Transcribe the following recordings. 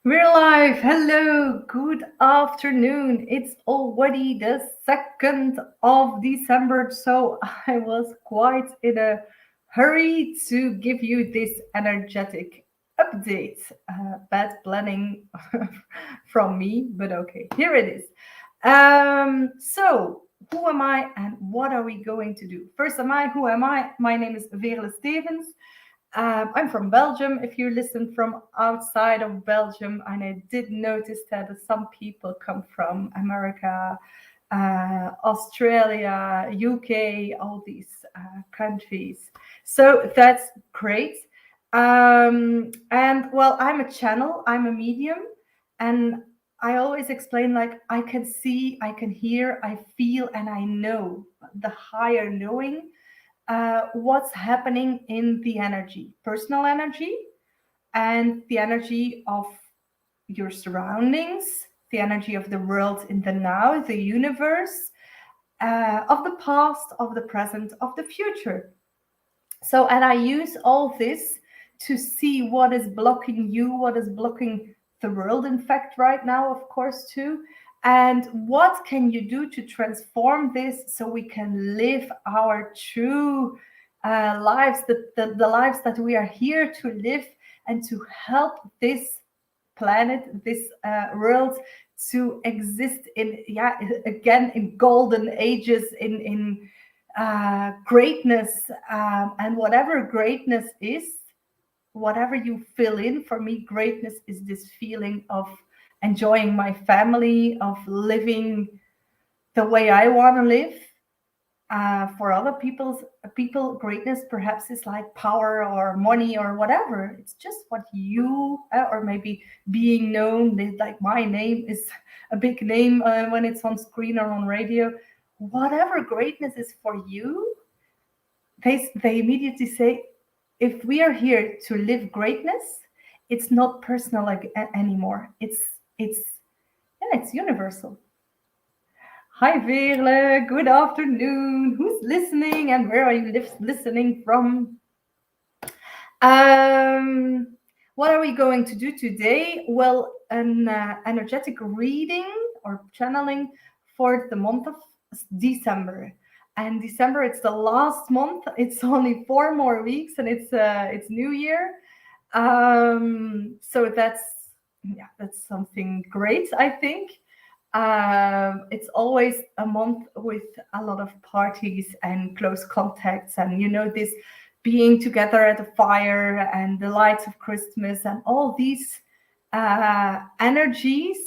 We're live. Hello. Good afternoon. It's already the 2nd of December, so I was quite in a hurry to give you this energetic update. Bad planning from me, but okay, here it is. So, who am I and what are we going to do? First, who am I? My name is Veerle Stevens. I'm from Belgium. If you listen from outside of Belgium, and I did notice that some people come from America, Australia, UK, all these countries. So that's great. And well, I'm a channel, I'm a medium, and I always explain like I can see, I can hear, I feel, and I know the higher knowing what's happening in the energy, personal energy, and the energy of your surroundings, the energy of the world in the now, the universe, of the past, of the present, of the future. So, and I use all this to see what is blocking you, what is blocking the world, in fact, right now, of course, too. And what can you do to transform this so we can live our true lives, the lives that we are here to live and to help this planet, this world to exist in, yeah, again, in golden ages, in greatness, and whatever greatness is, whatever you fill in. For me, greatness is this feeling of enjoying my family, of living the way I want to live. For other people, greatness perhaps is like power or money or whatever. It's just what you, or maybe being known. Like my name is a big name when it's on screen or on radio. Whatever greatness is for you, they immediately say, if we are here to live greatness, it's not personal like anymore. It's yeah, it's universal. Hi Veerle, good afternoon. Who's listening and where are you listening from? Um, what are we going to do today? Well, an energetic reading or channeling for the month of December. And December, it's the last month. It's only 4 more weeks, and it's New Year. So that's something great, I think. It's always a month with a lot of parties and close contacts, and this being together at a fire and the lights of Christmas and all these energies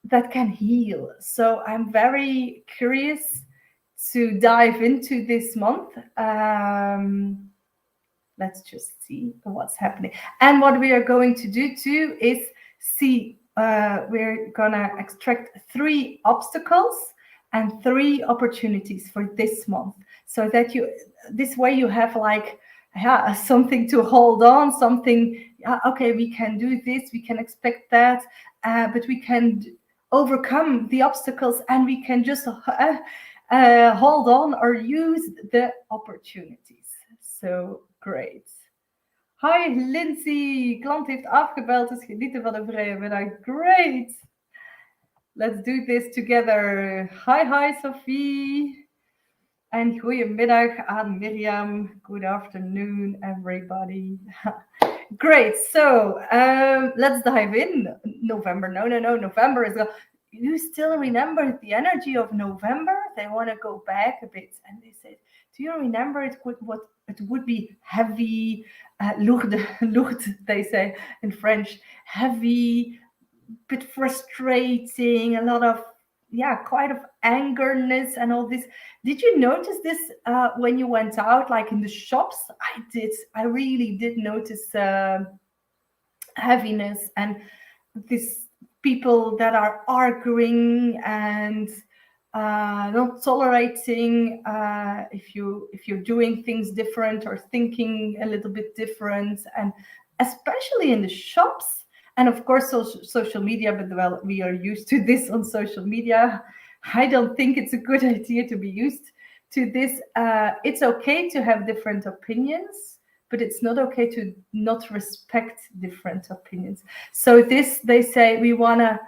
that can heal. So I'm very curious to dive into this month. Let's just see what's happening. And what we are going to do too is see, we're gonna extract 3 obstacles and 3 opportunities for this month, so that this way you have like, yeah, something to hold on, something, okay, we can do this, we can expect that, but we can overcome the obstacles and we can just hold on or use the opportunities. So great. Hi Lindsay, klant heeft afgebeld, dus genieten van de vrije middag. Great. Let's do this together. Hi Sophie. En goedemiddag aan Miriam. Good afternoon everybody. Great. So let's dive in. November. No. November is. You still remember the energy of November? They want to go back a bit, and they said, "Do you remember it would be heavy, lourd, they say in French, heavy, bit frustrating, a lot of quite of angerness and all this." Did you notice this when you went out, like in the shops? I really did notice heaviness and this people that are arguing and not tolerating if you're doing things different or thinking a little bit different, and especially in the shops. And of course social media, but well, we are used to this on social media. I don't think it's a good idea to be used to this. It's okay to have different opinions, but it's not okay to not respect different opinions. So this, they say, we want to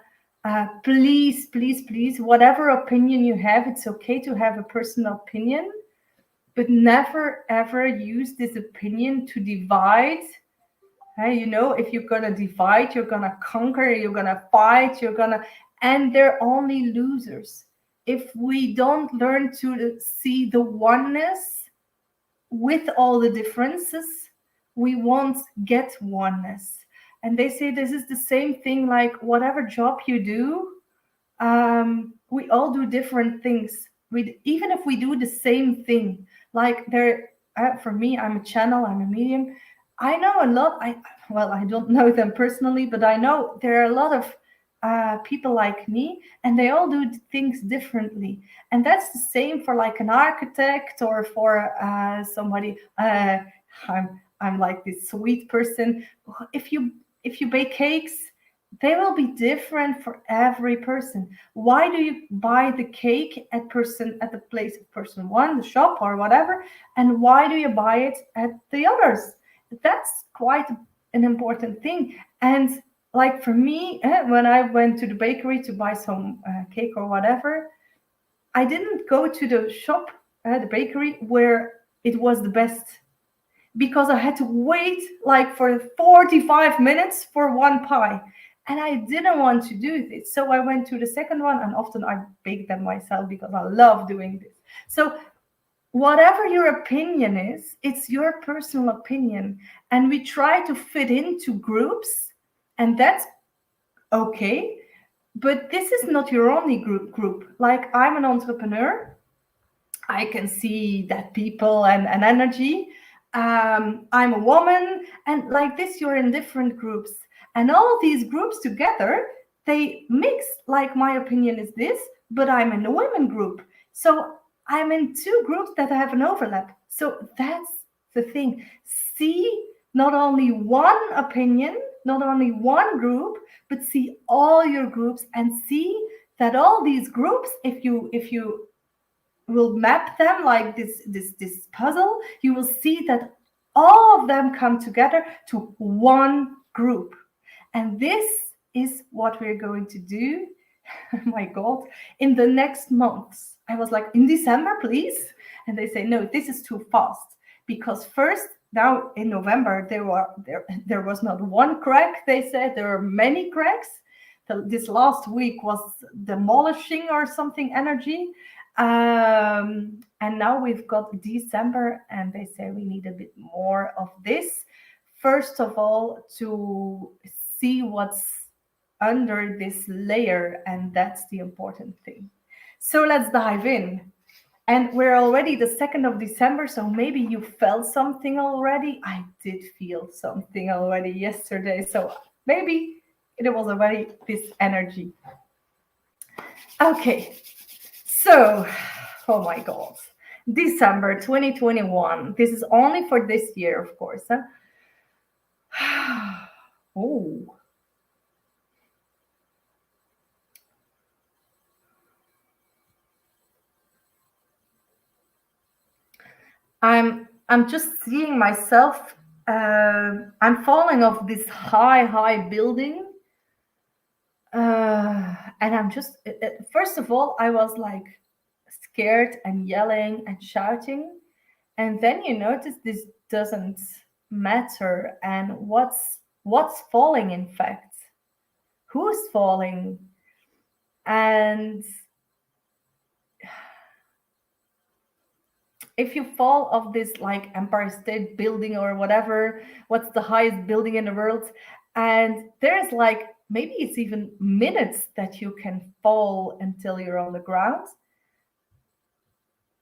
please, please, please, whatever opinion you have, it's okay to have a personal opinion, but never ever use this opinion to divide. Hey, you know, if you're gonna divide, you're gonna conquer, you're gonna fight, and they're only losers. If we don't learn to see the oneness with all the differences, we won't get oneness. And they say this is the same thing like whatever job you do, we all do different things. We, even if we do the same thing, like there, for me, I'm a channel, I'm a medium. I know a lot. I don't know them personally, but I know there are a lot of people like me, and they all do things differently. And that's the same for like an architect or for somebody. I'm like this sweet person. If you bake cakes, they will be different for every person. Why do you buy the cake at the place of person one, the shop or whatever, and why do you buy it at the others? That's quite an important thing. And like for me, when I went to the bakery to buy some cake or whatever, I didn't go to the shop, the bakery where it was the best, because I had to wait like for 45 minutes for one pie. And I didn't want to do this. So I went to the second one, and often I bake them myself because I love doing this. So whatever your opinion is, it's your personal opinion. And we try to fit into groups, and that's okay. But this is not your only group. Like I'm an entrepreneur. I can see that people and energy. I'm a woman, and like this, you're in different groups, and all these groups together, they mix. Like my opinion is this, but I'm in a women group, so I'm in two groups that have an overlap. So that's the thing. See not only one opinion, not only one group, but see all your groups and see that all these groups, if you will map them like this puzzle, you will see that all of them come together to one group. And this is what we're going to do. My God, in the next months. I was like, in December, please. And they say, no, this is too fast. Because first, now in November, there was not one crack. They said there were many cracks. This last week was demolishing or something energy. And now we've got December, and they say we need a bit more of this. First of all, to see what's under this layer, and that's the important thing. So let's dive in. And we're already the 2nd of December, so maybe you felt something already. I did feel something already yesterday, so maybe it was already this energy. Okay, so, oh my God, December 2021. This is only for this year, of course. Huh? Oh. I'm just seeing myself. I'm falling off this high building, and I'm just. First of all, I was like scared and yelling and shouting, and then you notice this doesn't matter. And what's falling? In fact, who's falling? And if you fall off this like Empire State Building or whatever, what's the highest building in the world? And there's like maybe it's even minutes that you can fall until you're on the ground.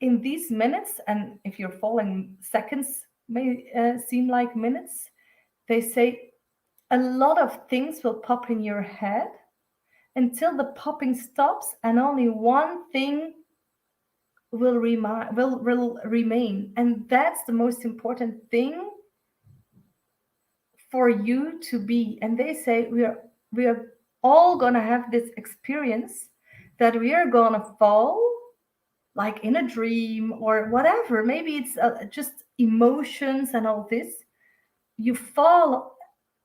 In these minutes, and if you're falling, seconds may seem like minutes. They say a lot of things will pop in your head until the popping stops, and only one thing will remain, and that's the most important thing for you to be. And they say we are all gonna have this experience that we are gonna fall, like in a dream or whatever. Maybe it's just emotions and all this, you fall,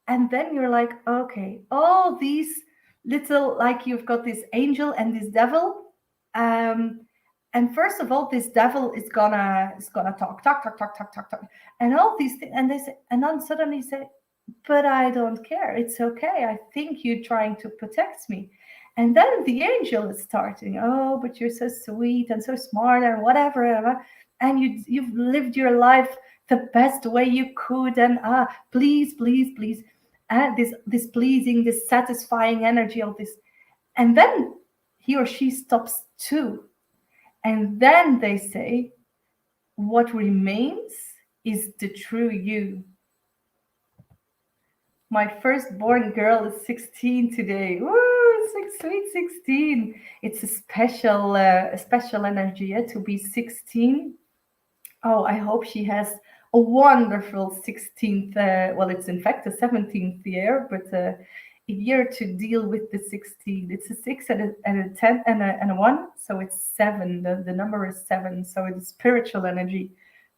and then you're like, okay, all these little, like you've got this angel and this devil. um and first of all, this devil is gonna talk, and all these things, and they say, and then suddenly say, but I don't care, it's okay, I think you're trying to protect me. And then the angel is starting, oh, but you're so sweet and so smart and whatever, and you've lived your life the best way you could, and please, please, please, this pleasing, this satisfying energy of this. And then he or she stops too, and then they say, what remains is the true you. My firstborn girl is 16 today. Woo, sweet 16. It's a special energy, to be 16. Oh, I hope she has a wonderful 16th, well, it's in fact the 17th year, but a year to deal with the 16. It's a 6 and a 10 and a 1, so it's 7. The number is 7, so the spiritual energy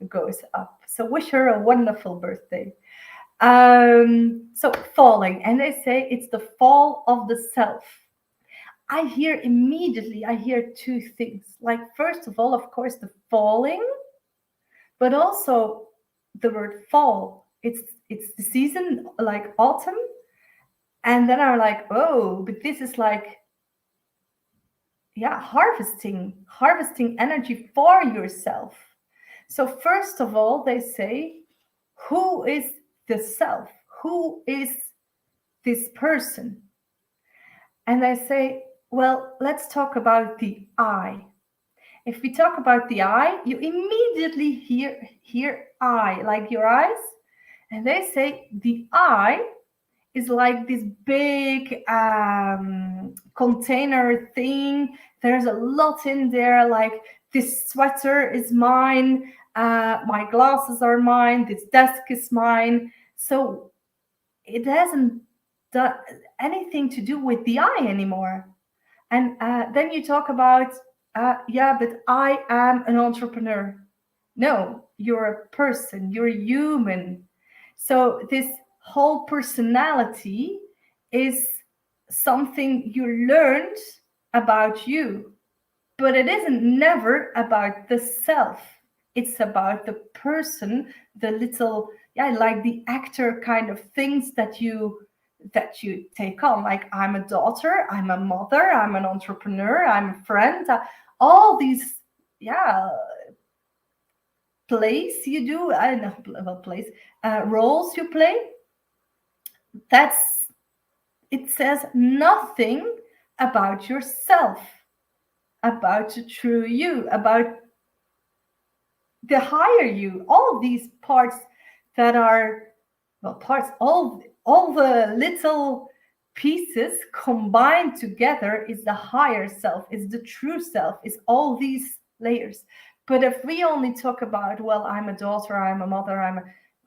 goes up. So wish her a wonderful birthday. So falling, and they say it's the fall of the self. I hear two things. Like, first of all, of course, the falling, but also the word fall. It's the season, like autumn, and then I'm like, oh, but this is like, yeah, harvesting energy for yourself. So first of all, they say, who is the self? Who is this person? And I say, well, let's talk about the I. If we talk about the I, you immediately hear I, like your eyes. And they say the I is like this big container thing. There's a lot in there, like this sweater is mine, my glasses are mine, this desk is mine. So it hasn't done anything to do with the I anymore. And then you talk about, yeah, but I am an entrepreneur. No, you're a person, you're a human. So this whole personality is something you learned about you, but it isn't never about the self. It's about the person, the little, yeah, like the actor kind of things that you take on. Like, I'm a daughter, I'm a mother, I'm an entrepreneur, I'm a friend, all these, yeah, plays you do, I don't know, well, plays, roles you play. That's, it says nothing about yourself, about the true you, about the higher you, all these parts that are, well, parts, all the little pieces combined together is the higher self, is the true self, is all these layers. But if we only talk about, well, I'm a daughter, I'm a mother,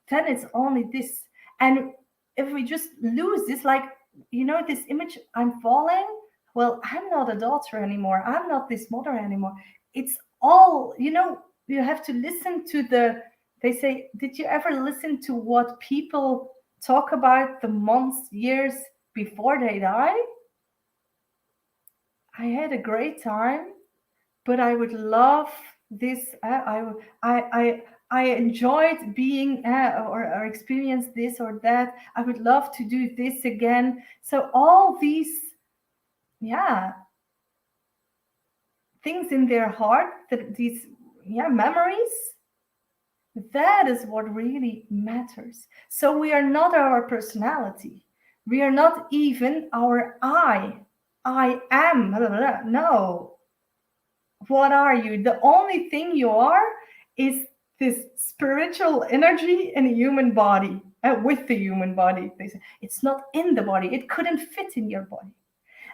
then it's only this. And if we just lose this, like, this image, I'm falling, well, I'm not a daughter anymore, I'm not this mother anymore. It's all, you have to listen to they say, did you ever listen to what people talk about the months, years before they die? I had a great time, but I would love this. I enjoyed being, or experience this or that. I would love to do this again. So all these, yeah, things in their heart, that these, yeah, memories, that is what really matters. So we are not our personality. We are not even our I. I am. Blah, blah, blah. No. What are you? The only thing you are is this spiritual energy in a human body, with the human body. It's not in the body. It couldn't fit in your body.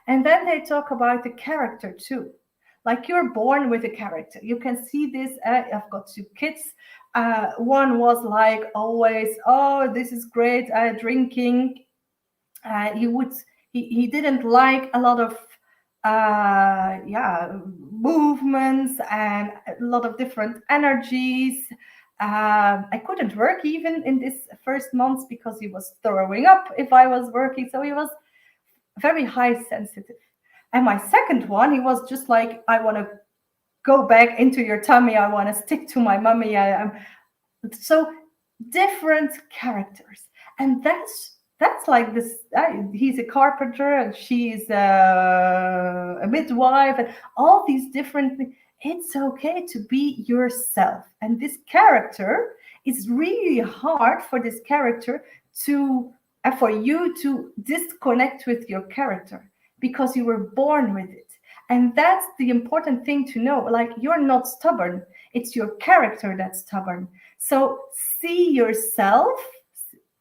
And then they talk about the character too. Like, you're born with a character. You can see this. I've got two kids. One was like always, oh, this is great, drinking. He would he didn't like a lot of yeah, movements and a lot of different energies. I couldn't work even in this first months because he was throwing up if I was working. So he was very high sensitive. And my second one, he was just like, I want to go back into your tummy. I want to stick to my mummy. So different characters, and that's like this. He's a carpenter, and she's a midwife, and all these different things. It's okay to be yourself, and this character is really hard for this character to for you to disconnect with your character because you were born with it. And that's the important thing to know. Like, you're not stubborn, it's your character that's stubborn. So see yourself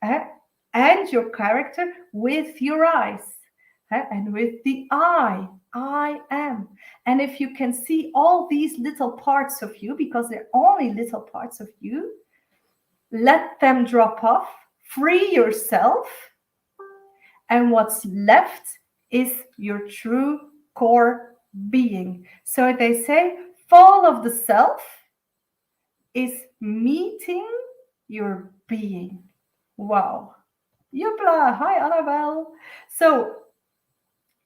eh, and your character with your eyes and with the I am. And if you can see all these little parts of you, because they're only little parts of you, let them drop off, free yourself, and what's left is your true core being. So they say, fall of the self is meeting your being. Wow. Yupla. Hi, Annabelle. So,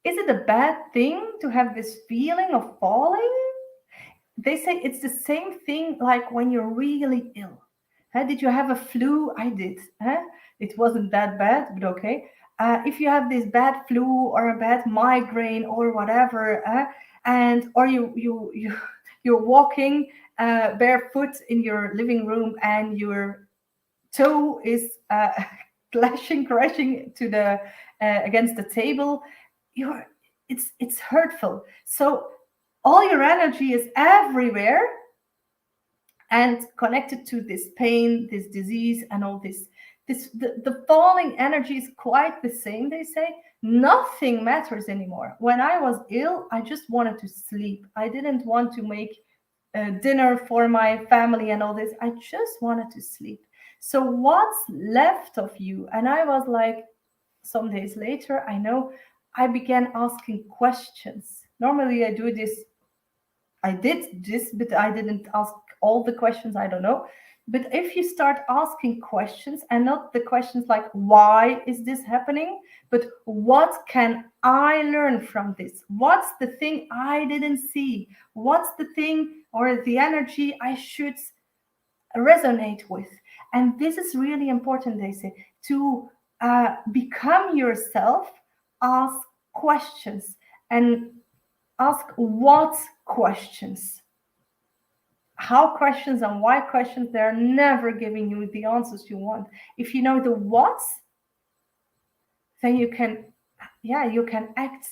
is it a bad thing to have this feeling of falling? They say it's the same thing like when you're really ill. Huh? Did you have a flu? I did. Huh? It wasn't that bad, but okay. If you have this bad flu or a bad migraine or whatever, and or you're walking barefoot in your living room and your toe is crashing to the against the table, you're it's hurtful. So all your energy is everywhere and connected to this pain, this disease, and all this. The falling energy is quite the same. They say nothing matters anymore. When I was ill, I just wanted to sleep. I didn't want to make dinner for my family and all this. I just wanted to sleep. So what's left of you? And I was like, some days later, I know I began asking questions. Normally I do this. I did this, but I didn't ask all the questions. I don't know. But if you start asking questions, and not the questions like, why is this happening? But what can I learn from this? What's the thing I didn't see? What's the thing or the energy I should resonate with? And this is really important, they say, to become yourself, ask questions, and ask what questions. How questions and why questions, they're never giving you the answers you want. If you know the what's, then you can, you can act.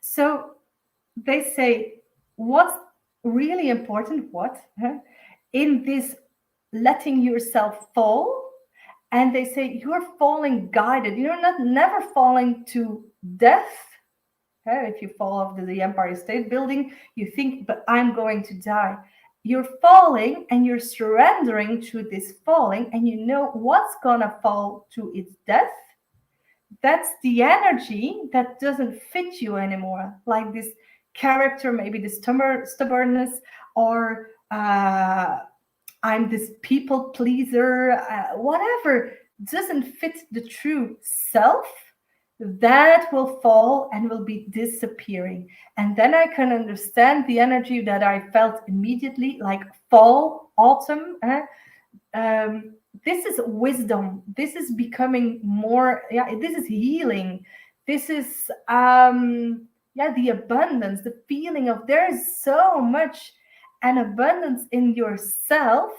So they say, what's really important, in this letting yourself fall, and they say you're falling guided. You're not never falling to death. If you fall off the Empire State Building, you think, but I'm going to die. You're falling and you're surrendering to this falling, and you know what's gonna fall to its death. That's the energy that doesn't fit you anymore, like this character, maybe this stubbornness, or I'm this people pleaser, whatever doesn't fit the true self, that will fall and will be disappearing. And then I can understand the energy that I felt immediately, like fall, autumn. This is wisdom. This is becoming more, this is healing. This is, the abundance, the feeling of there is so much an abundance in yourself.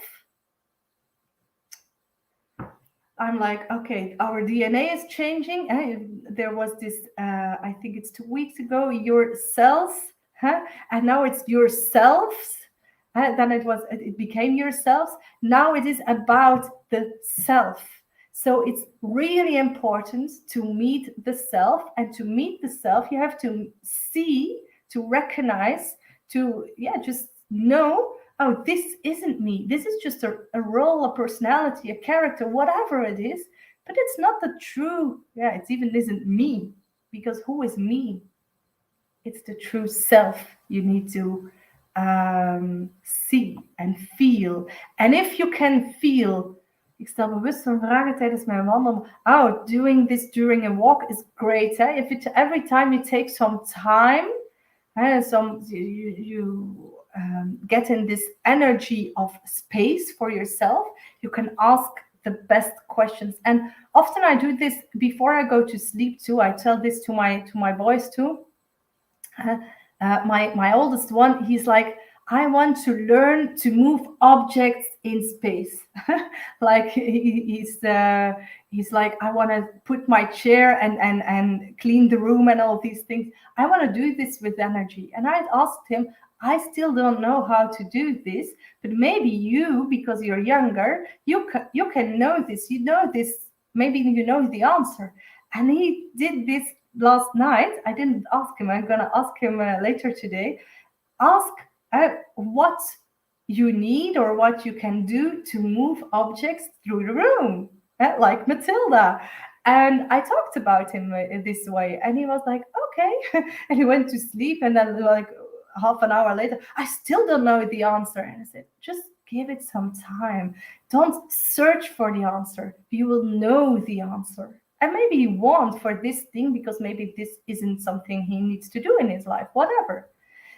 I'm like, okay, our DNA is changing. There was this, I think it's 2 weeks ago, your cells, and now it's yourselves. Then it became yourselves. Now it is about the self. So it's really important to meet the self, and to meet the self, you have to see, to recognize, to just know, oh, this isn't me. This is just a role, a personality, a character, whatever it is. But it's not the true, it even isn't me. Because who is me? It's the true self you need to see and feel. And if you can feel, ik stel bewust een vragen tijdens mijn wandel. Oh, doing this during a walk is great. If it every time you take some time, you get in this energy of space for yourself, you can ask the best questions. And often I do this before I go to sleep too. I tell this to my boys too. My oldest one, he's like, I want to learn to move objects in space. Like he's like, I want to put my chair and clean the room and all these things. I want to do this with energy. And I asked him, I still don't know how to do this, but maybe you, because you're younger, you can know this. You know this. Maybe you know the answer. And he did this last night. I didn't ask him. I'm gonna ask him later today. Ask what you need or what you can do to move objects through the room, like Matilda. And I talked about him this way, and he was like, okay. And he went to sleep, and then like half an hour later, I still don't know the answer. And I said, just give it some time. Don't search for the answer. You will know the answer. And maybe you won't for this thing because maybe this isn't something he needs to do in his life, whatever.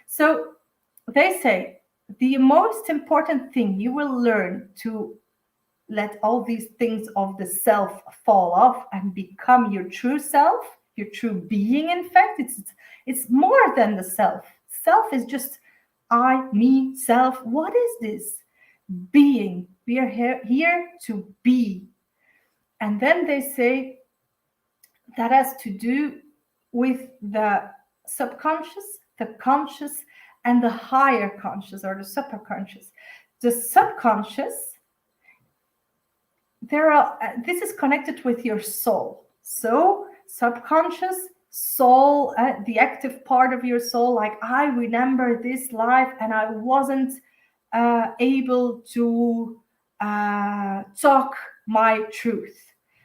So they say the most important thing you will learn to let all these things of the self fall off and become your true self, your true being. In fact, it's more than the self. Self is just I, me, self. What is this? Being. We are here to be. And then they say that has to do with the subconscious, the conscious, and the higher conscious or the superconscious. The subconscious, this is connected with your soul. So subconscious, soul, the active part of your soul, like I remember this life and I wasn't able to talk my truth.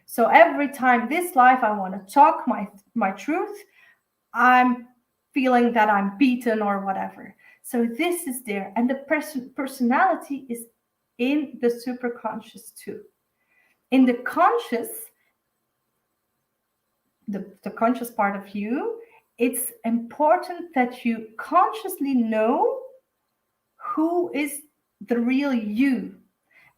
So every time this life I want to talk my truth, I'm feeling that I'm beaten or whatever. So this is there. And the personality is in the superconscious too. In the conscious, the conscious part of you, it's important that you consciously know who is the real you.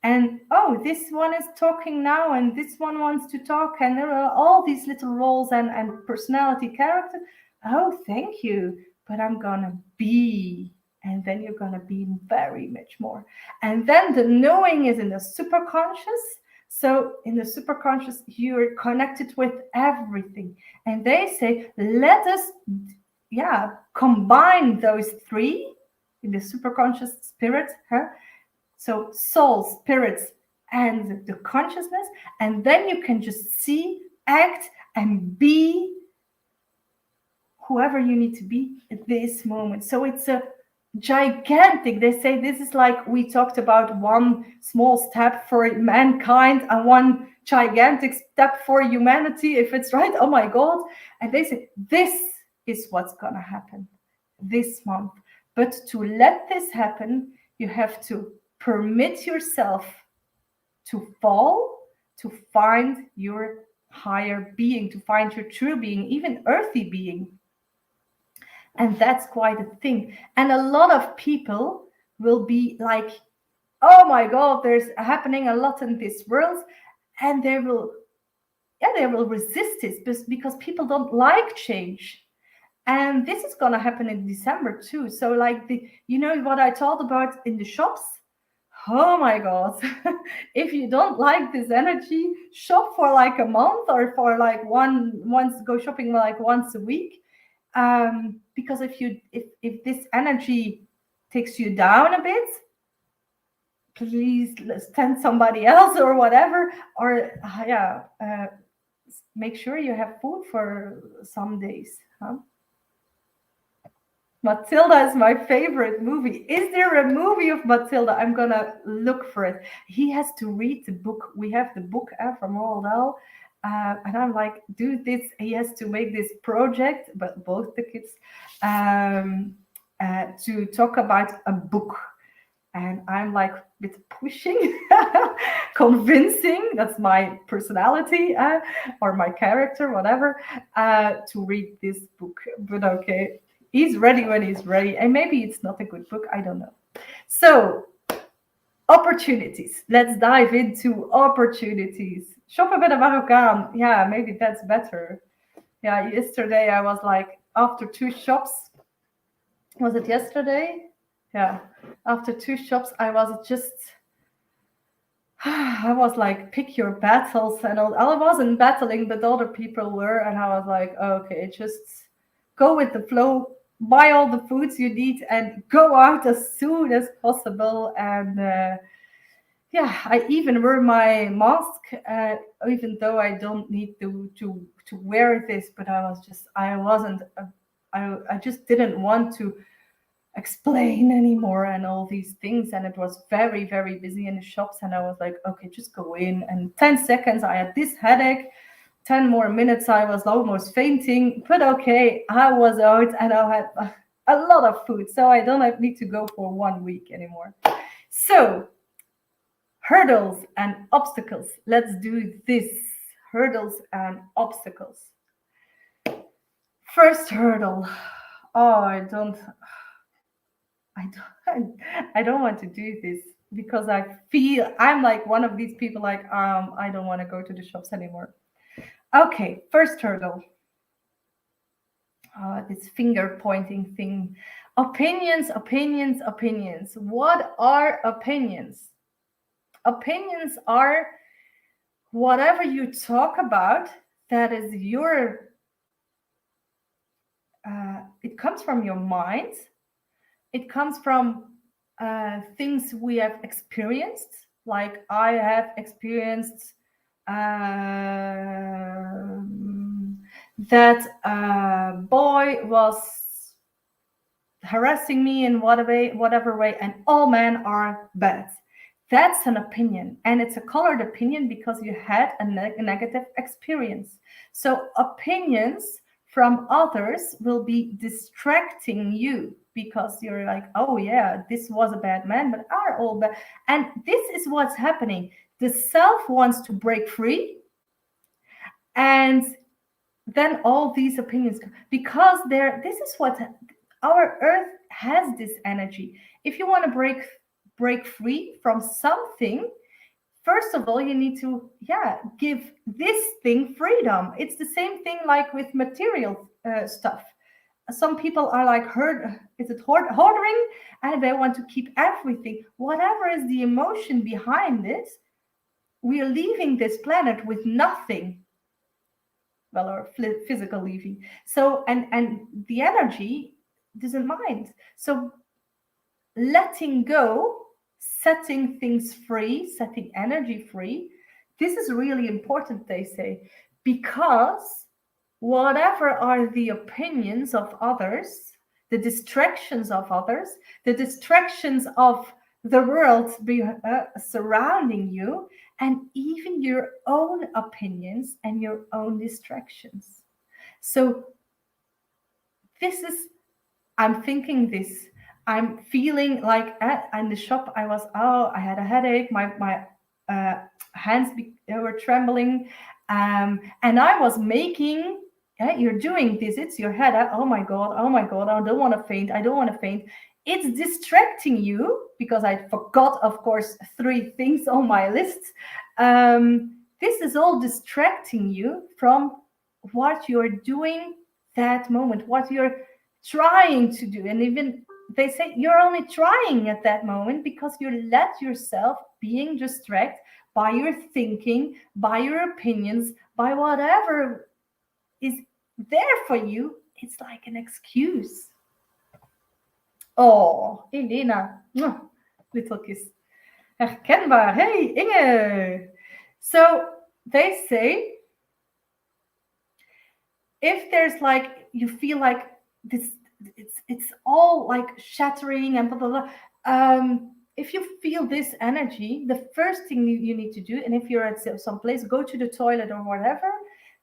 And oh, this one is talking now and this one wants to talk, and there are all these little roles and personality characters. Oh, thank you, but I'm gonna be, and then you're gonna be very much more. And then the knowing is in the superconscious. So in the superconscious, you're connected with everything. And they say, let us, combine those three in the superconscious spirit, so soul, spirits, and the consciousness, and then you can just see, act, and be whoever you need to be at this moment. So it's a gigantic, they say this is like we talked about one small step for mankind and one gigantic step for humanity, if it's right. Oh my God. And they say this is what's gonna happen this month. But to let this happen, you have to permit yourself to fall, to find your higher being, to find your true being, even earthy being. And that's quite a thing. And a lot of people will be like, oh my God, there's happening a lot in this world. And they will resist this because people don't like change. And this is going to happen in December too. So like what I told about in the shops, oh my God, if you don't like this energy, shop for like a month or for like go shopping like once a week. Because if this energy takes you down a bit, please send somebody else or whatever, or make sure you have food for some days. Matilda is my favorite movie. Is there a movie of Matilda? I'm gonna look for it. He has to read the book. We have the book from Roald Dahl. And I'm like, do this. He has to make this project, but both the kids. to talk about a book. And I'm like a bit pushing, convincing, that's my personality or my character, whatever, to read this book. But okay, he's ready when he's ready. And maybe it's not a good book, I don't know. So, opportunities. Let's dive into opportunities. Shoppen bij de Marokkaan. Yeah, maybe that's better. Yeah, yesterday I was like, after two shops, was it yesterday? Yeah, after two shops, I was just, I was like, pick your battles and all. I wasn't battling, but other people were, and I was like, okay, just go with the flow, buy all the foods you need, and go out as soon as possible. And yeah, I even wear my mask, even though I don't need to wear this. But I wasn't, I just didn't want to explain anymore and all these things, and it was very very busy in the shops, and I was like, okay, just go in. And 10 seconds I had this headache, 10 more minutes I was almost fainting, but okay, I was out and I had a lot of food, so I don't need to go for 1 week anymore. So, hurdles and obstacles. Let's do this. Hurdles and obstacles. First hurdle. Oh, I don't, I don't want to do this because I feel I'm like one of these people like, I don't want to go to the shops anymore. Okay, first hurdle. This finger pointing thing. Opinions, opinions, opinions. What are opinions? Opinions are whatever you talk about that is your, it comes from your mind. It comes from things we have experienced. Like I have experienced that a boy was harassing me in whatever way, and all men are bad. That's an opinion, and it's a colored opinion because you had a negative experience. So opinions from others will be distracting you because you're like, oh yeah, this was a bad man, but are all bad. And this is what's happening. The self wants to break free, and then all these opinions because this is what our earth has, this energy. If you want to break free from something, first of all you need to give this thing freedom. It's the same thing like with material stuff. Some people are like hoarding, and they want to keep everything. Whatever is the emotion behind it, we are leaving this planet with nothing. Well, or physical leaving. So and the energy doesn't mind. So letting go, setting things free, setting energy free, this is really important, they say, because whatever are the opinions of others, the distractions of others, the distractions of the world surrounding you, and even your own opinions and your own distractions. So this is, I'm thinking this, I'm feeling like in the shop I had a headache, my hands were trembling, and I was making, you're doing this, it's your head, oh my god, I don't want to faint. It's distracting you because I forgot, of course, 3 things on my list. This is all distracting you from what you're doing that moment, what you're trying to do. And even they say you're only trying at that moment because you let yourself being distracted by your thinking, by your opinions, by whatever is there for you. It's like an excuse. Oh, Elena, little kiss. Herkenbaar. Hey, Inge. So they say if there's like, you feel like this, it's all like shattering and blah blah blah. If you feel this energy, the first thing you need to do, and if you're at some place, go to the toilet or whatever,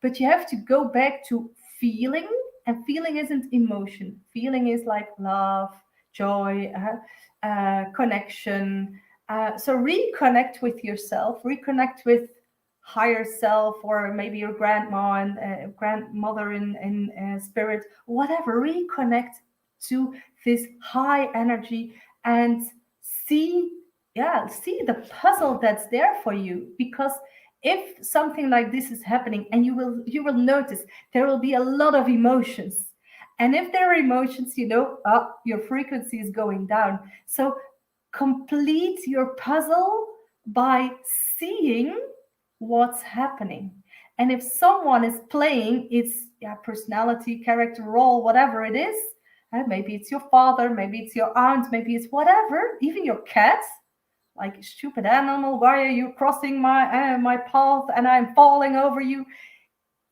but you have to go back to feeling. And feeling isn't emotion. Feeling is like love, joy, connection. So reconnect with yourself, reconnect with higher self, or maybe your grandma and grandmother in spirit, whatever. Reconnect to this high energy and see, yeah, see the puzzle that's there for you. Because if something like this is happening, and you will notice there will be a lot of emotions, and if there are emotions, your frequency is going down. So complete your puzzle by seeing what's happening. And if someone is playing its, yeah, personality, character, role, whatever it is, maybe it's your father, maybe it's your aunt, maybe it's whatever, even your cat, like, stupid animal, why are you crossing my path and I'm falling over you?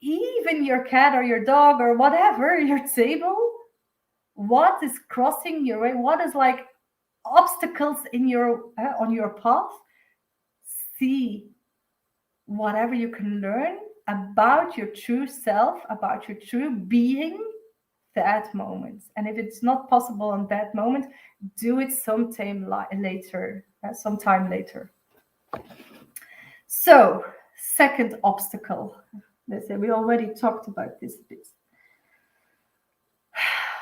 Even your cat or your dog or whatever, your table, what is crossing your way, what is like obstacles in your on your path. See whatever you can learn about your true self, about your true being, that moment. And if it's not possible in that moment, do it sometime later. So, second obstacle. Let's say we already talked about this a bit.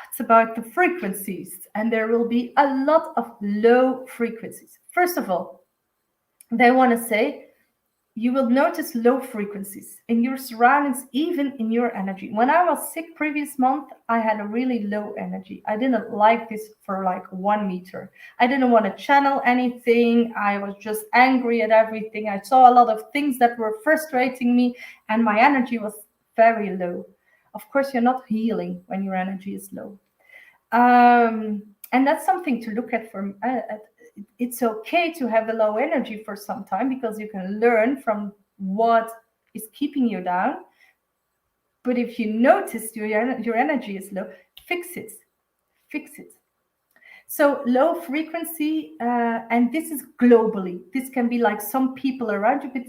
It's about the frequencies, and there will be a lot of low frequencies. First of all, they want to say you will notice low frequencies in your surroundings, even in your energy. When I was sick previous month, I had a really low energy. I didn't like this for like 1 meter. I didn't want to channel anything. I was just angry at everything. I saw a lot of things that were frustrating me, and my energy was very low. Of course, you're not healing when your energy is low. And that's something to look at. It's okay to have a low energy for some time, because you can learn from what is keeping you down. But if you notice your energy is low, fix it. So low frequency, and this is globally. This can be like some people around you, but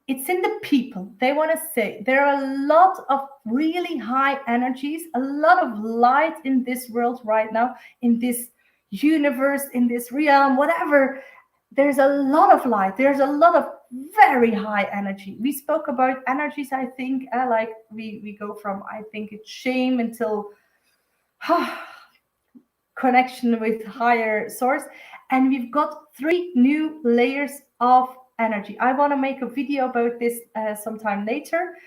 it's in the people. They want to say there are a lot of really high energies, a lot of light in this world right now, in this universe, in this realm, whatever. There's a lot of light. There's a lot of very high energy. We spoke about energies, I think, like we go from, I think it's shame until connection with higher source. And we've got 3 new layers of energy. I want to make a video about this sometime later,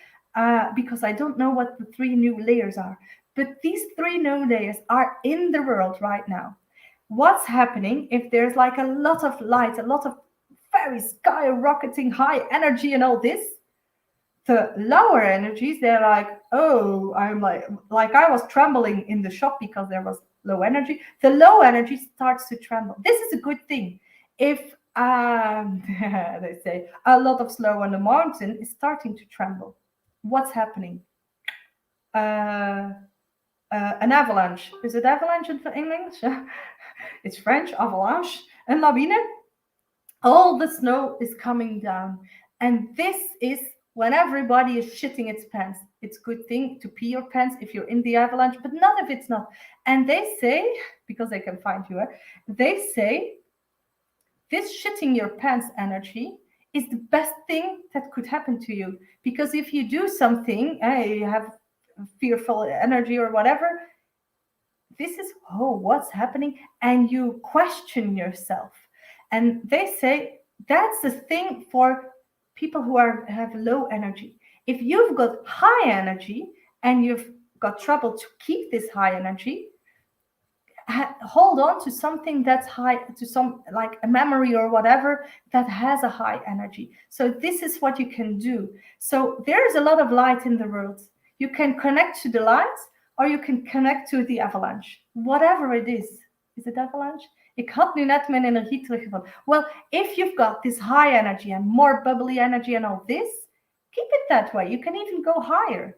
because I don't know what the 3 new layers are. But these 3 new layers are in the world right now. What's happening if there's like a lot of light, a lot of very skyrocketing high energy and all this? The lower energies, they're like, oh, I'm like I was trembling in the shop because there was low energy. The low energy starts to tremble. This is a good thing. If they say a lot of snow on the mountain is starting to tremble, what's happening? An avalanche. Is it avalanche in English? It's French, avalanche. Een lawine. All the snow is coming down. And this is when everybody is shitting its pants. It's a good thing to pee your pants if you're in the avalanche, but not if it's not. And they say, because they can find you, they say this shitting your pants energy is the best thing that could happen to you. Because if you do something, you have fearful energy or whatever, this is, oh, what's happening? And you question yourself. And they say that's the thing for people who have low energy. If you've got high energy and you've got trouble to keep this high energy, hold on to something that's high, to some like a memory or whatever that has a high energy. So this is what you can do. So there is a lot of light in the world. You can connect to the light, or you can connect to the avalanche, whatever it is. Is it avalanche? Ik had nu net mijn energie teruggevonden. Well, if you've got this high energy and more bubbly energy and all this, keep it that way. You can even go higher.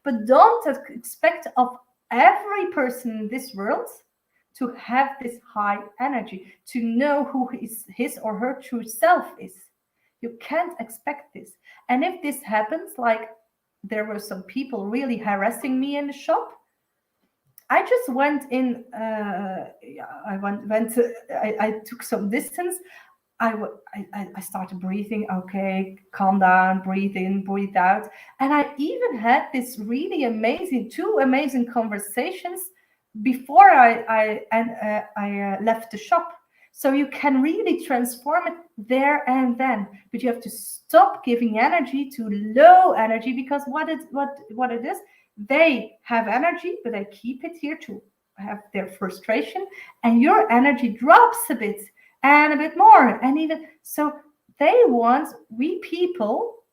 But don't expect of every person in this world to have this high energy, to know who his or her true self is. You can't expect this. And if this happens, like there were some people really harassing me in the shop, I just went in. Yeah, I took some distance. I started breathing. Okay, calm down, breathe in, breathe out, and I even had this really amazing, two amazing conversations before I left the shop. So you can really transform it there and then, but you have to stop giving energy to low energy, because what it is, they have energy, but they keep it here to have their frustration, and your energy drops a bit and a bit more, and even so, they want we people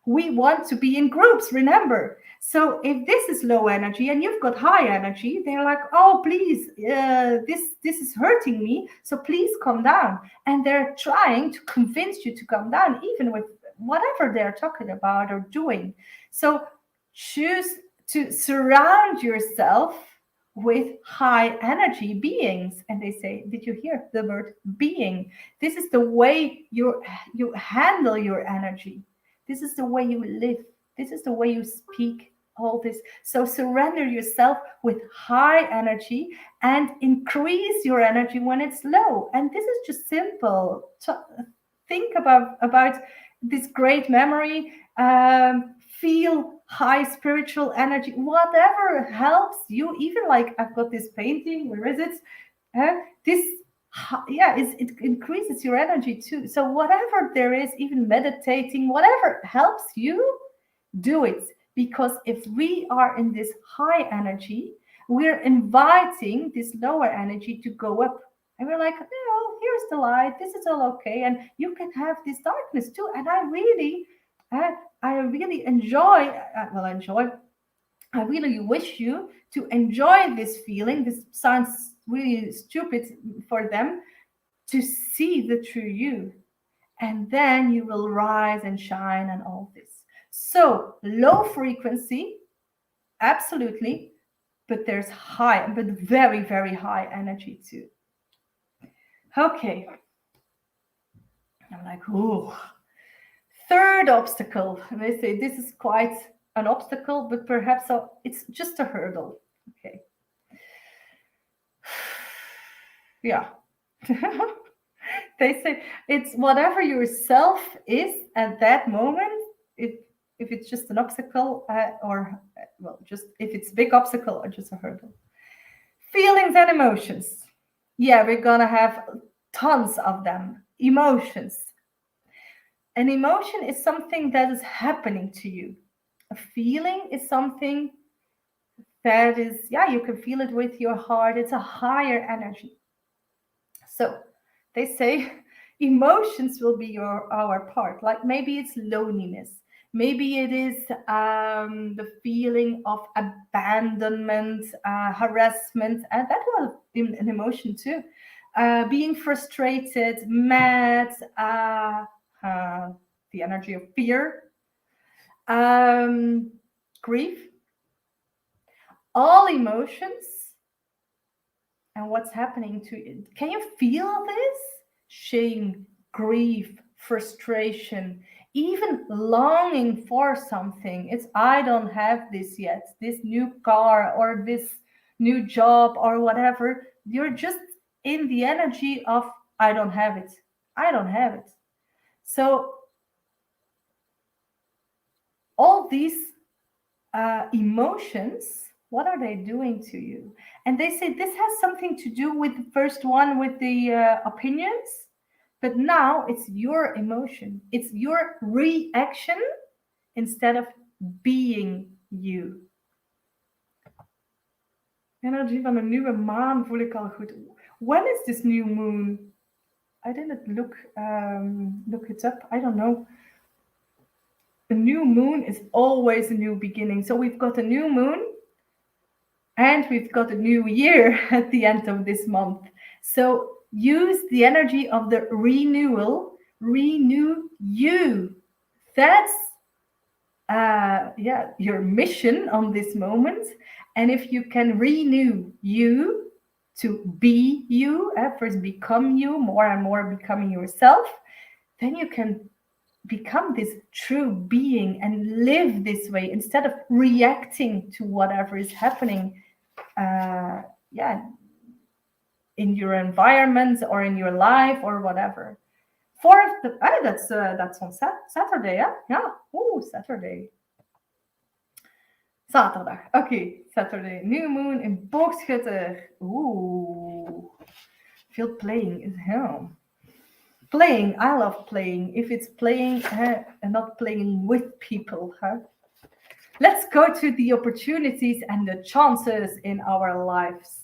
we want to be in groups, remember. So if this is low energy and you've got high energy, they're like, oh please, this is hurting me, so please calm down. And they're trying to convince you to calm down, even with whatever they're talking about or doing. So choose to surround yourself with high energy beings. And they say, did you hear the word being? This is the way you handle your energy. This is the way you live. This is the way you speak. All this. So surrender yourself with high energy and increase your energy when it's low. And this is just simple. Think about this great memory. Feel high spiritual energy. Whatever helps you. Even like I've got this painting. Where is it? This yeah, it increases your energy too. So whatever there is, even meditating, whatever helps you, do it. Because if we are in this high energy, we're inviting this lower energy to go up, and we're like, oh, here's the light, this is all okay, and you can have this darkness too. And uh, I really enjoy, I really wish you to enjoy this feeling. This sounds really stupid for them, to see the true you. And then you will rise and shine and all this. So, low frequency, absolutely, but there's high, but very, very high energy too. Okay. I'm like, oh. Third obstacle. And they say this is quite an obstacle, but perhaps it's just a hurdle. Okay. Yeah. They say it's whatever yourself is at that moment. If it's just an obstacle, or well, just if it's a big obstacle or just a hurdle. Feelings and emotions. Yeah, we're gonna have tons of them. Emotions. An emotion is something that is happening to you. A feeling is something that is, yeah, you can feel it with your heart. It's a higher energy. So they say emotions will be our part. Like maybe it's loneliness. Maybe it is the feeling of abandonment, harassment, and that was an emotion too. Being frustrated, mad, the energy of fear, um, grief, all emotions. And what's happening to you? Can you feel this? Shame, grief, frustration, even longing for something. It's, I don't have this yet, this new car or this new job or whatever. You're just in the energy of, I don't have it. I don't have it. So all these emotions, what are they doing to you? And they say this has something to do with the first one, with the opinions, but now it's your emotion, it's your reaction instead of being you. Energie van de nieuwe maan voel ik al goed. When is this new moon? I didn't look it up. I don't know. A new moon is always a new beginning. So we've got a new moon and we've got a new year at the end of this month. So use the energy of the renewal, renew you. That's your mission on this moment. And if you can renew you to be you, first become you, more and more becoming yourself, then you can become this true being and live this way instead of reacting to whatever is happening uh, yeah, in your environment or in your life or whatever. Fourth, that's on Saturday, yeah, yeah. Oh, Saturday, zaterdag. Oké, Saturday, new moon in Boogschutter. Ooh, feel playing is hell. Playing, I love playing. If it's playing and not playing with people, huh? Let's go to the opportunities and the chances in our lives.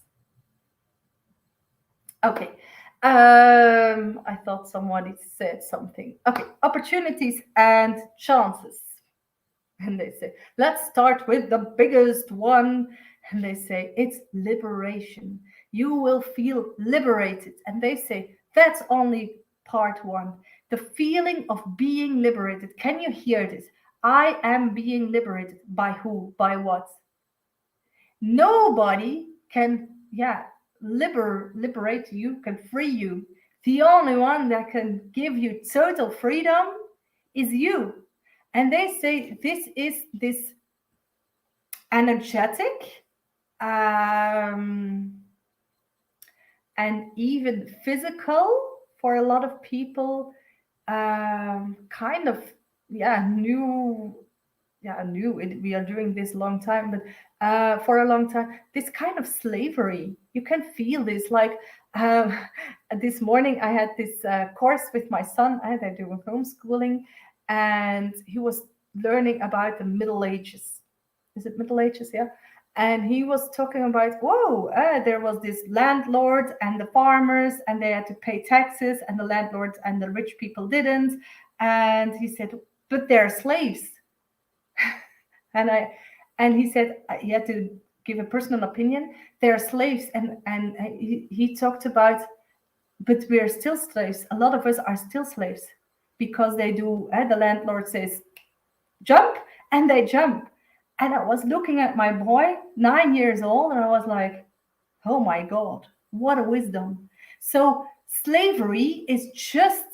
Okay. I thought somebody said something. Okay, opportunities and chances. And they say, let's start with the biggest one. And they say, it's liberation. You will feel liberated. And they say, that's only part one. The feeling of being liberated. Can you hear this? I am being liberated. By who? By what? Nobody can, liberate you, can free you. The only one that can give you total freedom is you. And they say this is this energetic, um, and even physical for a lot of people, kind of, new, new. We are doing this long time, but for a long time, this kind of slavery. You can feel this. Like uh, this morning, I had this course with my son. I had to do homeschooling, and he was learning about the Middle Ages. Is it Middle Ages? Yeah. And he was talking about, whoa, there was this landlord and the farmers, and they had to pay taxes, and the landlords and the rich people didn't. And he said, but they're slaves. and I and he said he had to give a personal opinion. They're slaves, and he talked about, but we're still slaves. A lot of us are still slaves because they do. The landlord says jump, and they jump. And I was looking at my boy, 9 years old, and I was like, oh my God, what a wisdom. So slavery is just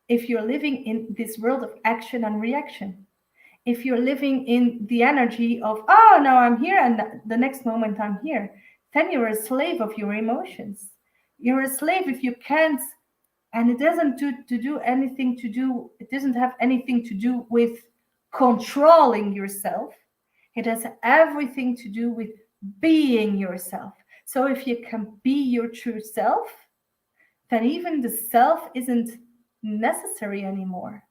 if you're living in this world of action and reaction. If you're living in the energy of, oh, now I'm here, and the next moment I'm here, then you're a slave of your emotions. You're a slave if you can't, and it doesn't do anything to do, it doesn't have anything to do with controlling yourself. It has everything to do with being yourself. So if you can be your true self, then even the self isn't necessary anymore.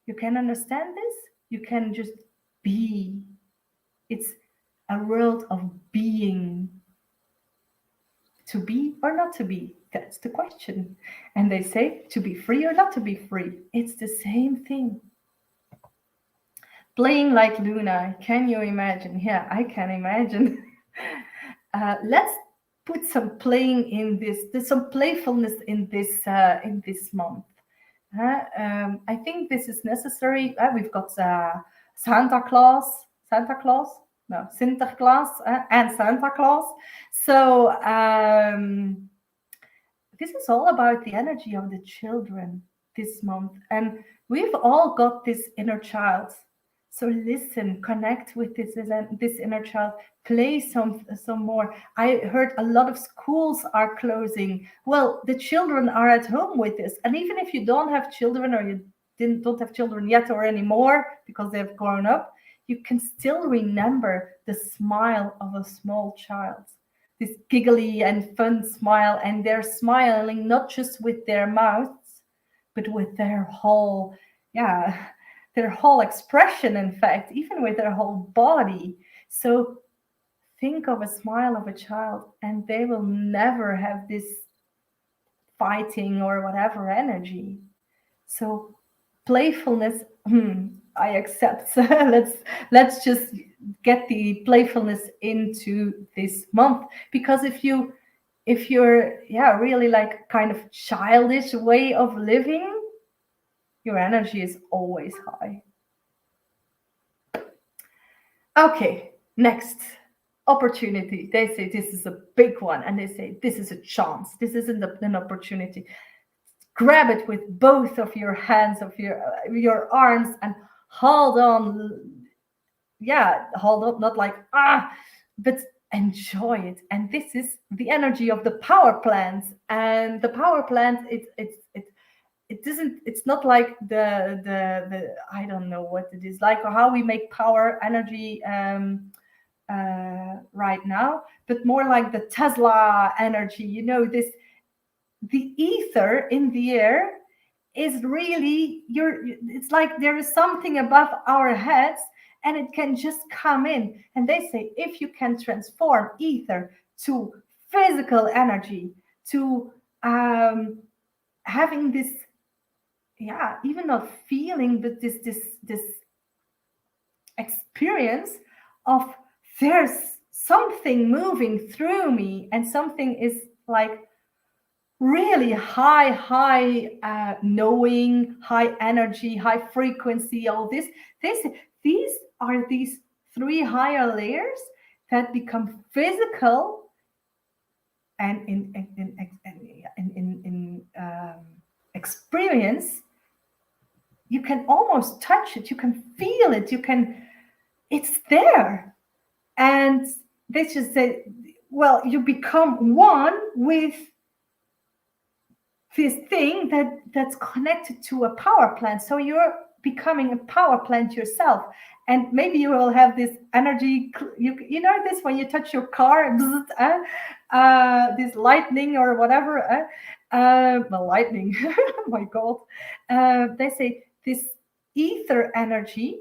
You can understand this? You can just be. It's a world of being. To be or not to be? That's the question. And they say to be free or not to be free. It's the same thing. Playing like Luna. Can you imagine? Yeah, I can imagine. Let's put some playing in this. There's some playfulness in this month. I think this is necessary. We've got Santa Claus, Santa Claus, no, Sinterklaas, and Santa Claus. So this is all about the energy of the children this month. And we've all got this inner child. So listen, connect with this inner child, play some more. I heard a lot of schools are closing. Well, the children are at home with this. And even if you don't have children, or you don't have children yet or anymore because they've grown up, you can still remember the smile of a small child, this giggly and fun smile. And they're smiling not just with their mouths, but with their whole, yeah, their whole expression, in fact, even with their whole body. So think of a smile of a child, and they will never have this fighting or whatever energy. So playfulness, I accept. Let's just get the playfulness into this month, because if you're, really like kind of childish way of living, your energy is always high. Okay, next opportunity. They say this is a big one, and they say this is a chance. This isn't an opportunity. Grab it with both of your hands, of your arms, and hold on. yeah, hold up, not like but enjoy it. And this is the energy of the power plant. And the power plant, it doesn't, it's not like the I don't know what it is like, or how we make power energy right now, but more like the Tesla energy, this, the ether in the air is really it's like there is something above our heads, and it can just come in. And they say if you can transform ether to physical energy, to having this, yeah, even not feeling, but this experience of, there's something moving through me, and something is like really high knowing, high energy, high frequency, all this these are these three higher layers that become physical. And in experience, you can almost touch it, you can feel it, it's there. And they just say, well, you become one with this thing that's connected to a power plant. So you're becoming a power plant yourself. And maybe you will have this energy, you know this when you touch your car, this lightning or whatever, well, lightning, my god. They say this ether energy,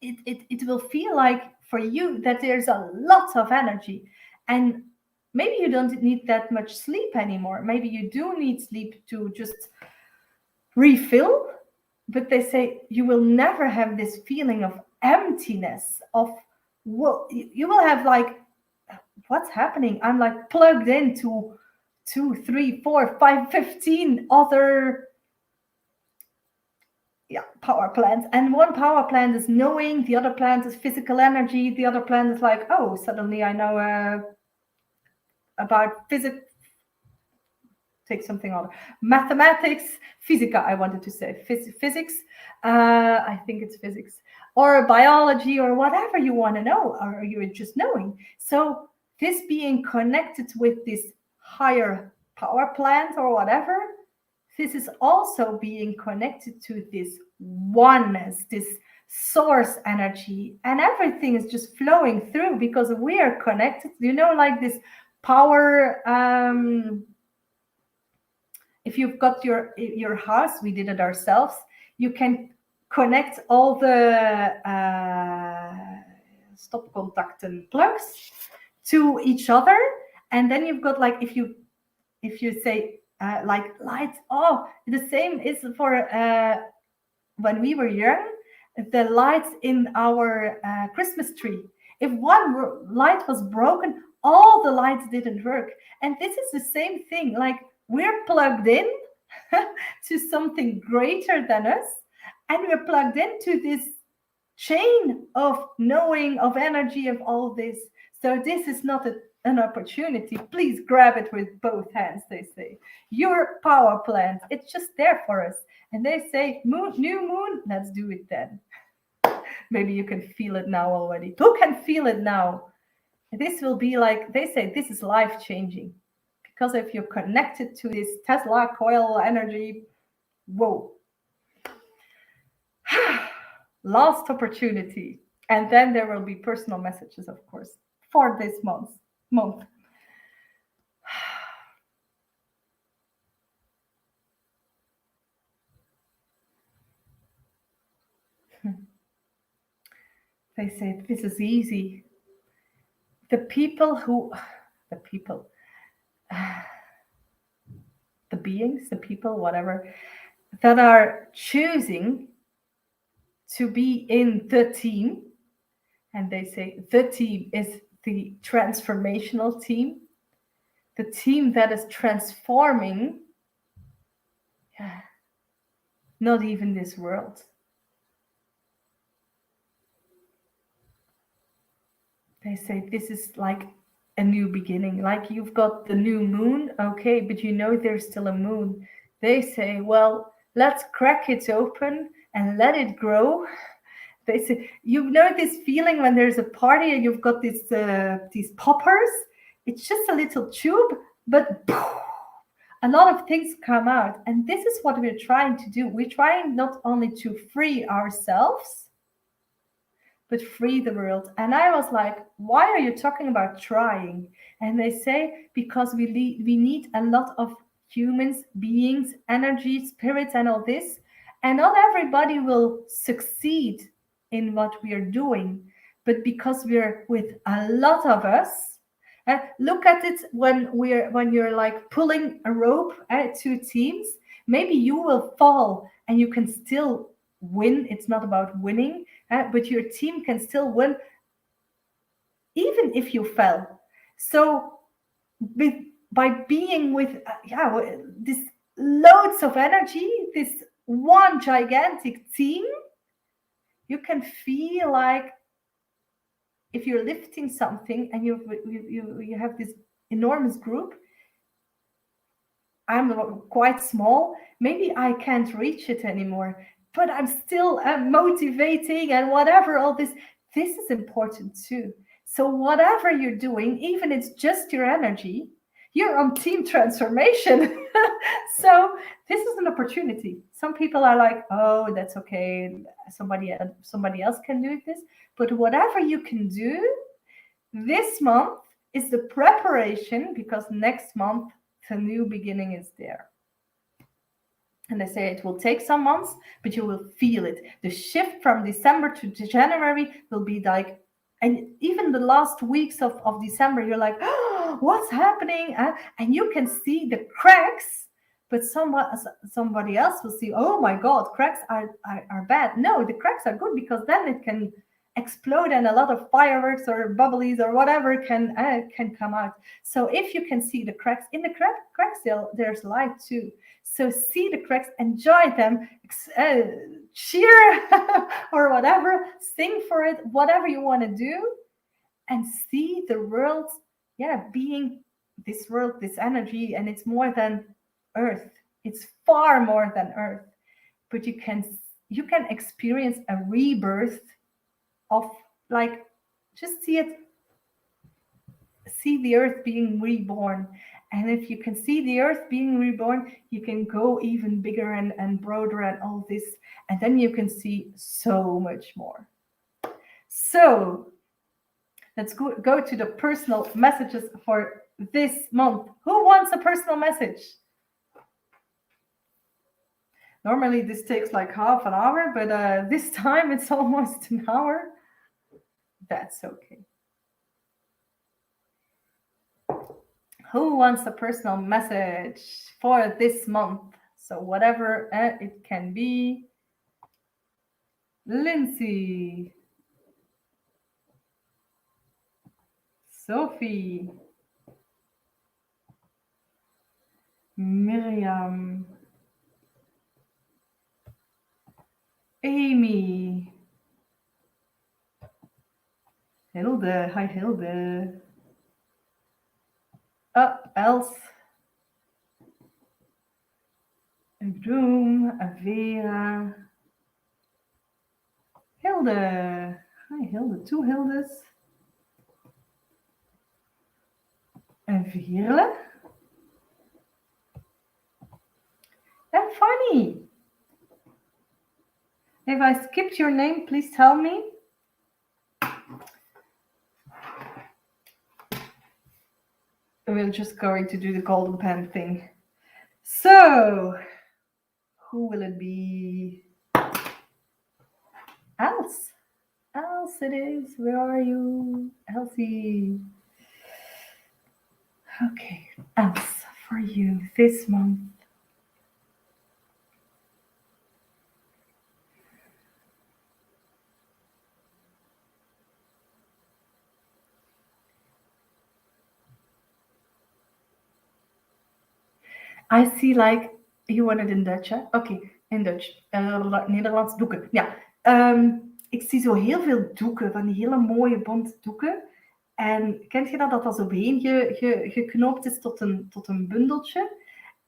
it will feel like for you that there's a lot of energy. And maybe you don't need that much sleep anymore. Maybe you do need sleep to just refill. But they say you will never have this feeling of emptiness, of what you will have, like, what's happening? I'm like plugged into 2, 3, 4, 5, 15 other, yeah, power plants. And one power plant is knowing, the other plant is physical energy, the other plant is like, oh, suddenly I know about physics, take something other, mathematics, physica, I wanted to say physics, I think it's physics, or biology, or whatever you want to know, or you're just knowing. So this being connected with this higher power plant or whatever, this is also being connected to this oneness, this source energy, and everything is just flowing through because we are connected, like this power. If you've got your house, we did it ourselves, you can connect all the stop contact and plugs to each other. And then you've got, like, if you say like lights, oh, the same is for when we were young, the lights in our Christmas tree. If one light was broken, all the lights didn't work. And this is the same thing. Like, we're plugged in to something greater than us, and we're plugged into this chain of knowing, of energy, of all this. So this is not an opportunity. Please grab it with both hands, they say. Your power plant, it's just there for us. And they say, new moon, let's do it then. Maybe you can feel it now already. Who can feel it now? This will be like, they say, this is life-changing. Because if you're connected to this Tesla coil energy, whoa. Last opportunity. And then there will be personal messages, of course, for this month. They say this is easy. The beings, the people, whatever, that are choosing to be in the team, and they say the team is the transformational team, the team that is transforming, not even this world. They say this is like a new beginning. Like, you've got the new moon, okay, but there's still a moon. They say, well, let's crack it open and let it grow. You know this feeling when there's a party and you've got these poppers. It's just a little tube, but a lot of things come out. And this is what we're trying to do. We're trying not only to free ourselves, but free the world. And I was like, why are you talking about trying? And they say, because we need a lot of humans, beings, energy, spirits, and all this. And not everybody will succeed in what we are doing. But because we're with a lot of us, look at it when you're like pulling a rope, two teams. Maybe you will fall and you can still win. It's not about winning, but your team can still win even if you fell. So by being with this loads of energy, this one gigantic team, you can feel like if you're lifting something and you have this enormous group. I'm quite small. Maybe I can't reach it anymore, but I'm still motivating and whatever. All this is important too. So whatever you're doing, even it's just your energy, you're on team transformation. So this is an opportunity. Some people are like, oh, that's okay. Somebody else can do this. But whatever you can do this month is the preparation, because next month the new beginning is there. And they say it will take some months, but you will feel it. The shift from December to January will be like, and even the last weeks of December, you're like, oh, what's happening? And you can see the cracks, but somebody else will see, oh my God, cracks are bad. No, the cracks are good, because then it can explode and a lot of fireworks or bubblies or whatever can come out. So if you can see the cracks, in the cracks there's light too. So see the cracks, enjoy them, cheer or whatever, sing for it, whatever you want to do, and see the world, being this world, this energy. And it's more than Earth. It's far more than Earth. But you can experience a rebirth of, like, just see the Earth being reborn. And if you can see the Earth being reborn, you can go even bigger and broader and all this, and then you can see so much more. So let's go to the personal messages for this month. Who wants a personal message? Normally this takes like half an hour, but this time it's almost an hour. That's okay. Who wants a personal message for this month? So whatever it can be. Lindsay. Sophie. Miriam. Amy. Hilde. Hi, Hilde. Els. Bloem. Vera. Hilde. Hi, Hilde. Two Hildes. En Veerle. And Fanny. If I skipped your name, please tell me. We're just going to do the golden pen thing. So, who will it be? Els. Els it is. Where are you? Elsie. Okay, Els, for you this month. I see, like, you want it in Dutch, hè? Oké, in Dutch. Nederlands, doeken. Ja. Ik zie zo heel veel doeken, van die hele mooie bonte doeken. En kent je dat zo bijeen geknoopt is tot een bundeltje?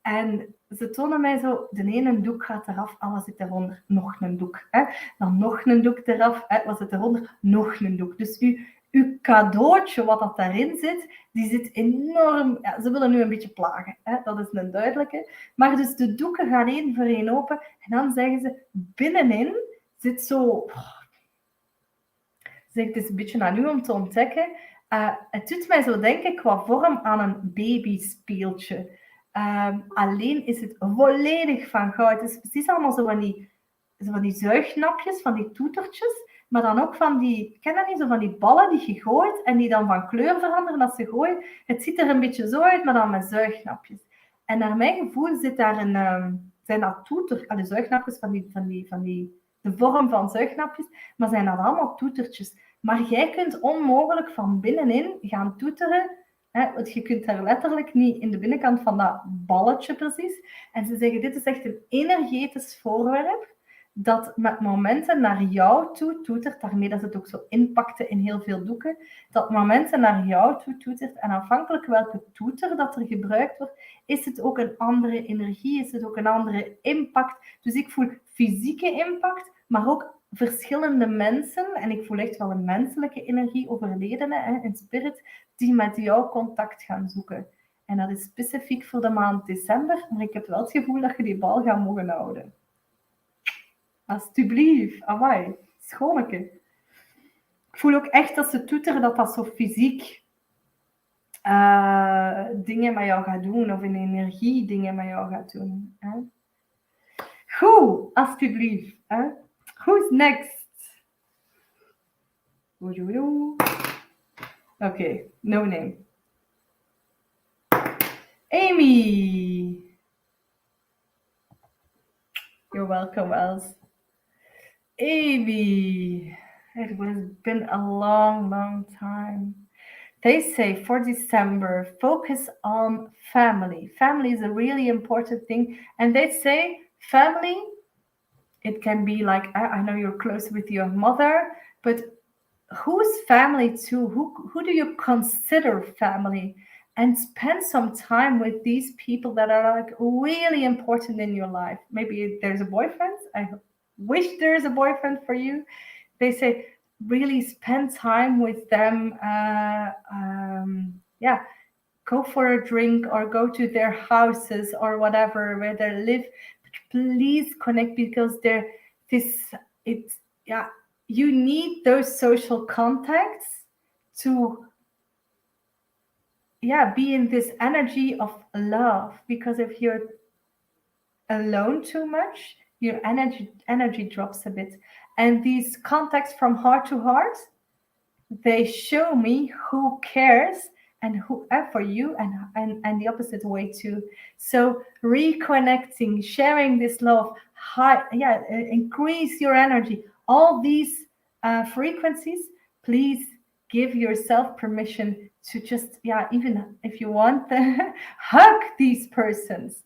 En ze tonen mij zo, de ene doek gaat eraf, wat zit eronder? Nog een doek. Hè? Dan nog een doek eraf, wat zit eronder? Nog een doek. Dus uw cadeautje, wat dat daarin zit, die zit enorm... Ja, ze willen nu een beetje plagen, hè? Dat is een duidelijke. Maar dus de doeken gaan één voor één open en dan zeggen ze, binnenin zit zo... Zeg, het is een beetje aan u om te ontdekken. Het doet mij zo denken qua vorm aan een babyspeeltje. Alleen is het volledig van goud. Het is precies allemaal zo van die zuignapjes, van die toetertjes. Maar dan ook van die, ken dat niet, zo van die ballen die je gooit en die dan van kleur veranderen als ze gooien. Het ziet er een beetje zo uit, maar dan met zuignapjes. En naar mijn gevoel zit daar zijn dat de zuignapjes de vorm van zuignapjes, maar zijn dat allemaal toetertjes. Maar jij kunt onmogelijk van binnenin gaan toeteren, hè, want je kunt daar letterlijk niet in de binnenkant van dat balletje precies. En ze zeggen, dit is echt een energetisch voorwerp dat met momenten naar jou toe toetert, daarmee dat het ook zo inpakte in heel veel doeken, dat momenten naar jou toe toetert en afhankelijk welke toeter dat er gebruikt wordt, is het ook een andere energie, is het ook een andere impact. Dus ik voel fysieke impact, maar ook verschillende mensen, en ik voel echt wel een menselijke energie, overledenen in spirit, die met jou contact gaan zoeken. En dat is specifiek voor de maand december, maar ik heb wel het gevoel dat je die bal gaat mogen houden. Alsjeblieft, amai, schoonlijke. Ik voel ook echt dat ze toeteren dat dat zo fysiek dingen met jou gaat doen, of in energie dingen met jou gaat doen. Hè? Goed, alsjeblieft. Who's next? Okay, no name. Amy. You're welcome, Els. Amy. It has been a long time. They say for December, focus on family. Family is a really important thing. And they say family, it can be like, I know you're close with your mother, but who's family too? Who do you consider family? And spend some time with these people that are like really important in your life. Maybe there's a boyfriend. I wish there's a boyfriend for you. They say really spend time with them. Go for a drink or go to their houses or whatever where they live. But please connect because you need those social contacts to be in this energy of love, because if you're alone too much, your energy drops a bit. And these contacts from heart to heart, they show me who cares and who for you, and the opposite way too. So reconnecting, sharing this love, increase your energy. All these frequencies, please give yourself permission to just, even if you want, hug these persons.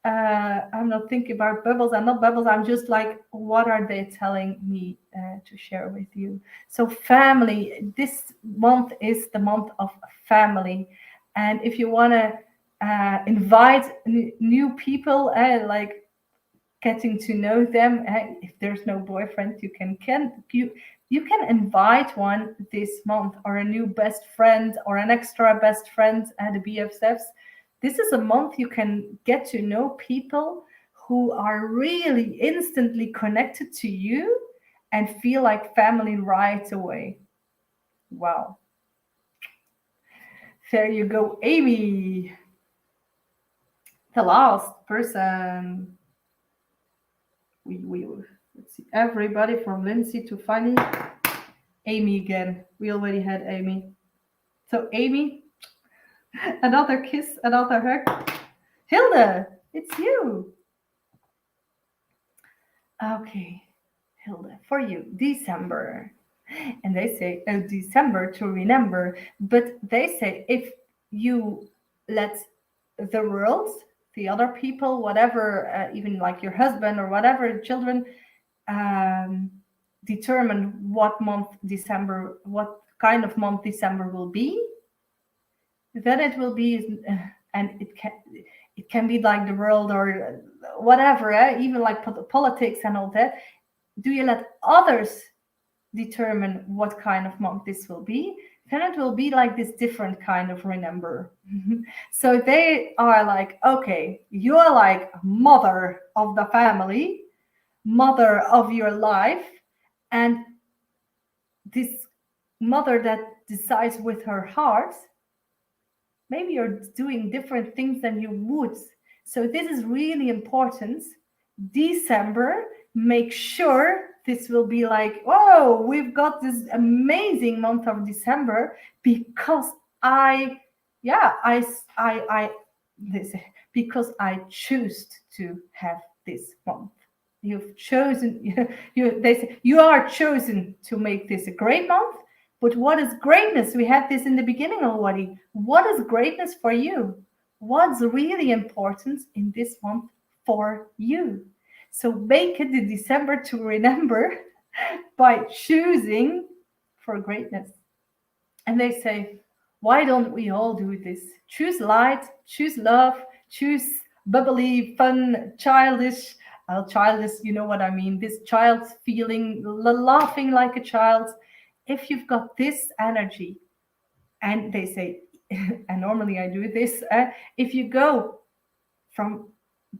I'm not thinking about bubbles. I'm not bubbles. I'm just like, what are they telling me to share with you? So family, this month is the month of family. And if you want to invite new people, like getting to know them, if there's no boyfriend, you can invite one this month, or a new best friend, or an extra best friend, the BFFs. This is a month you can get to know people who are really instantly connected to you and feel like family right away. Wow. There you go, Amy. The last person. Let's see. Everybody from Lindsay to Fanny. Amy again. We already had Amy. So Amy, another kiss, another hug. Hilde, it's you. Okay, Hilde, for you, December. And they say December to remember, but they say if you let the world, the other people, whatever, even like your husband or whatever, children, determine what kind of month December will be, then it will be, and it can be like the world or whatever, even like politics and all that. Do you let others determine what kind of monk this will be? Then it will be like this different kind of remember. So they are like, okay, you're like mother of the family, mother of your life, and this mother that decides with her heart, maybe you're doing different things than you would. So this is really important. December, make sure this will be like, oh, we've got this amazing month of December because I, yeah, I, this, because I choose to have this month. You've chosen, they say, you are chosen to make this a great month. But what is greatness? We had this in the beginning already. What is greatness for you? What's really important in this month for you? So make it the December to remember by choosing for greatness. And they say, why don't we all do this? Choose light, choose love, choose bubbly, fun, childish. Childish, you know what I mean. This child's feeling, laughing like a child. If you've got this energy, and they say, and normally I do this, if you go from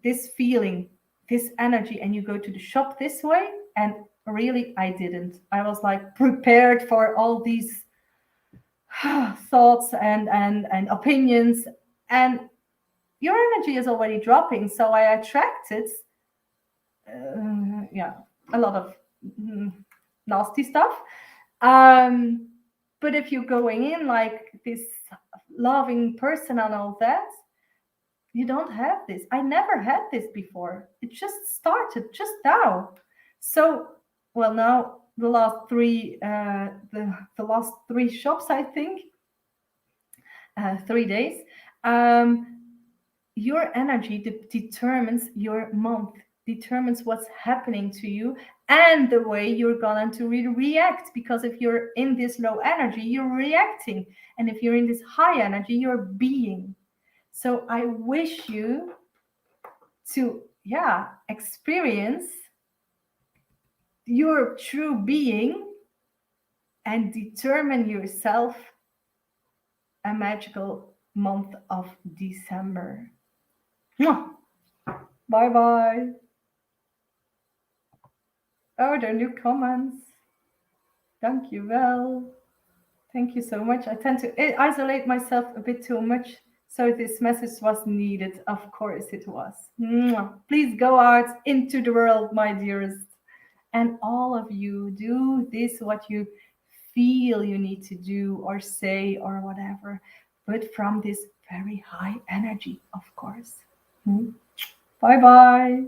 this feeling, this energy, and you go to the shop this way, and really I didn't. I was like prepared for all these thoughts and opinions, and your energy is already dropping. So I attracted, yeah, a lot of nasty stuff. But if you're going in like this loving person and all that, you don't have this. I never had this before. It just started just now. So, well, now the last three, the last three shops, I think, 3 days. Um, your energy determines your month, determines what's happening to you, and the way you're going to react. Because if you're in this low energy, you're reacting, and if you're in this high energy, you're being. So I wish you to, yeah, experience your true being and determine yourself a magical month of December. Bye bye. Oh, there are new comments. Thank you, well. Thank you so much. I tend to isolate myself a bit too much, so this message was needed. Of course it was. Please go out into the world, my dearest. And all of you, do this what you feel you need to do or say or whatever, but from this very high energy, of course. Bye bye.